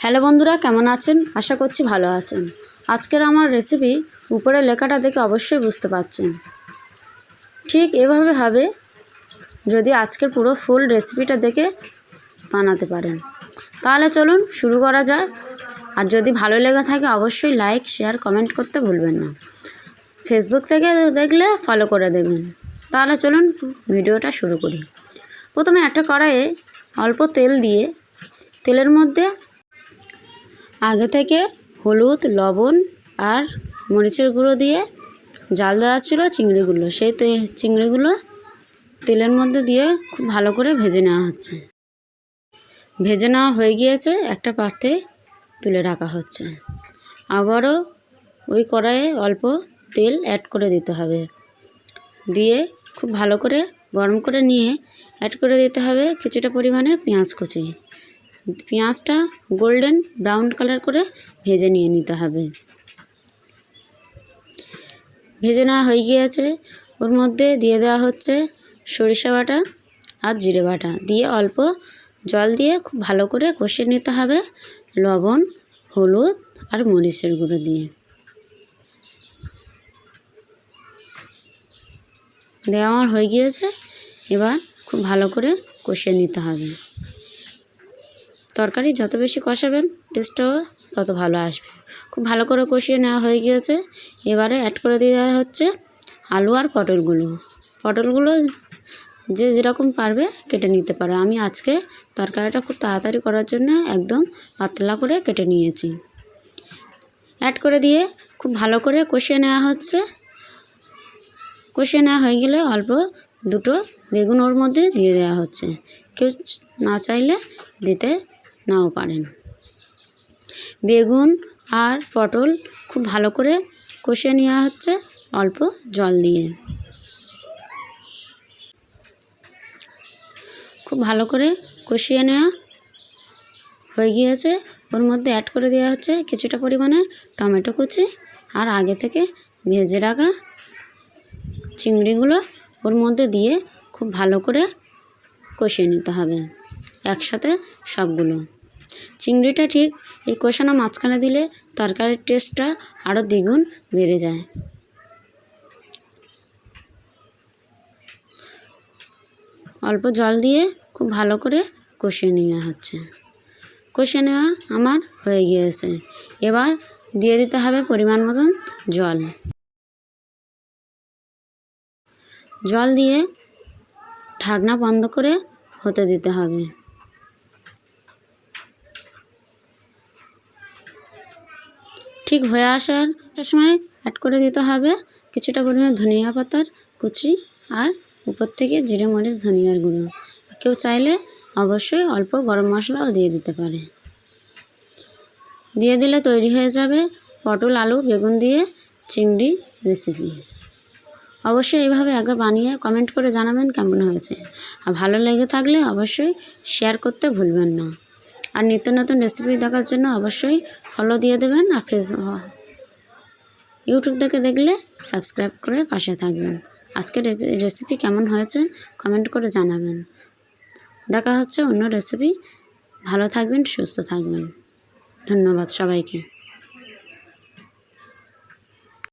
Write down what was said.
Hello বন্ধুরা, কেমন আছেন? আশা করছি ভালো আছেন। আজকের আমার রেসিপি উপরে লেখাটা দেখে অবশ্যই বুঝতে পারছেন। ঠিক এভাবে হবে যদি আজকের পুরো ফুল রেসিপিটা দেখে বানাতে পারেন। তাহলে চলুন শুরু করা যায়। আর যদি ভালো লেগে থাকে অবশ্যই লাইক, শেয়ার, কমেন্ট করতে ভুলবেন না। ফেসবুক থেকে দেখলে ফলো করে দেবেন। তাহলে চলুন ভিডিওটা শুরু করি। প্রথমে একটা কড়াইয়ে অল্প তেল দিয়ে তেলের মধ্যে আগে থেকে হলুদ, লবণ আর মরিচের গুঁড়ো দিয়ে জাল দেওয়া ছিল চিংড়িগুলো। সেই চিংড়িগুলো তেলের মধ্যে দিয়ে খুব ভালো করে ভেজে নেওয়া হচ্ছে। ভেজে নেওয়া হয়ে গিয়েছে, একটা পাত্রে তুলে রাখা হচ্ছে। আবারও ওই কড়াইয়ে অল্প তেল অ্যাড করে দিতে হবে। দিয়ে খুব ভালো করে গরম করে নিয়ে অ্যাড করে দিতে হবে কিছুটা পরিমাণে পেঁয়াজ কুচি। পেঁয়াজটা গোল্ডেন ব্রাউন কালার করে ভেজে নিতে হবে। ভেজে নেওয়া হয়ে গিয়েছে, ওর মধ্যে দিয়ে দেওয়া হচ্ছে সরিষা বাটা আর জিরে বাটা দিয়ে অল্প জল দিয়ে খুব ভালো করে কষিয়ে নিতে হবে লবণ, হলুদ আর মরিচের গুঁড়ো দিয়ে। দেওয়া আমার হয়ে গিয়েছে, এবার খুব ভালো করে কষিয়ে নিতে হবে। তরকারি যত বেশি কষাবেন টেস্টটাও তত ভালো আসবে। খুব ভালো করে কষিয়ে নেওয়া হয়ে গিয়েছে। এবারে অ্যাড করে দেওয়া হচ্ছে আলু আর পটলগুলো। পটলগুলো যে যেরকম পারবে কেটে নিতে পারে। আমি আজকে তরকারিটা খুব তাড়াতাড়ি করার জন্য একদম পাতলা করে কেটে নিয়েছি। অ্যাড করে দিয়ে খুব ভালো করে কষিয়ে নেওয়া হচ্ছে। কষিয়ে নেওয়া হয়ে গেলে অল্প দুটো বেগুন ওর মধ্যে দিয়ে দেওয়া হচ্ছে। কেউ না চাইলে দিতে নাও পারেন। বেগুন আর পটল খুব ভালো করে কষিয়ে নেওয়া হচ্ছে অল্প জল দিয়ে। খুব ভালো করে কষিয়ে নেওয়া হয়ে গিয়েছে, ওর মধ্যে অ্যাড করে দেওয়া হচ্ছে কিছুটা পরিমাণে টমেটো কুচি আর আগে থেকে ভেজে রাখা চিংড়িগুলো ওর মধ্যে দিয়ে খুব ভালো করে কষিয়ে নিতে হবে একসাথে সবগুলো। চিংড়িটা ঠিক এই কষানো মাঝখানে দিলে তরকারির টেস্টটা আরও দ্বিগুণ বেড়ে যায়। অল্প জল দিয়ে খুব ভালো করে কষিয়ে নেওয়া হচ্ছে। কষিয়ে নেওয়া আমার হয়ে গিয়েছে। এবার দিয়ে দিতে হবে পরিমাণ মতন জল। জল দিয়ে ঢাকনা বন্ধ করে হতে দিতে হবে। ঠিক হয়ে আসার সময় অ্যাড করে দিতে হবে কিছুটা পরিমাণ ধনিয়া পাতার কুচি আর উপর থেকে জিরে, মরিচ, ধনিয়ার গুঁড়ো। কেউ চাইলে অবশ্যই অল্প গরম মশলাও দিয়ে দিতে পারে। দিয়ে দিলে তৈরি হয়ে যাবে পটল, আলু, বেগুন দিয়ে চিংড়ি রেসিপি। অবশ্যই এইভাবে একবার বানিয়ে কমেন্ট করে জানাবেন কেমন হয়েছে। আর ভালো লেগে থাকলে অবশ্যই শেয়ার করতে ভুলবেন না। আর নিত্য নতুন রেসিপি দেখার জন্য অবশ্যই ফলো দিয়ে দেবেন। আর ইউটিউব থেকে দেখলে সাবস্ক্রাইব করে পাশে থাকবেন। আজকের রেসিপি কেমন হয়েছে কমেন্ট করে জানাবেন। দেখা হচ্ছে অন্য রেসিপি। ভালো থাকবেন, সুস্থ থাকবেন। ধন্যবাদ সবাইকে।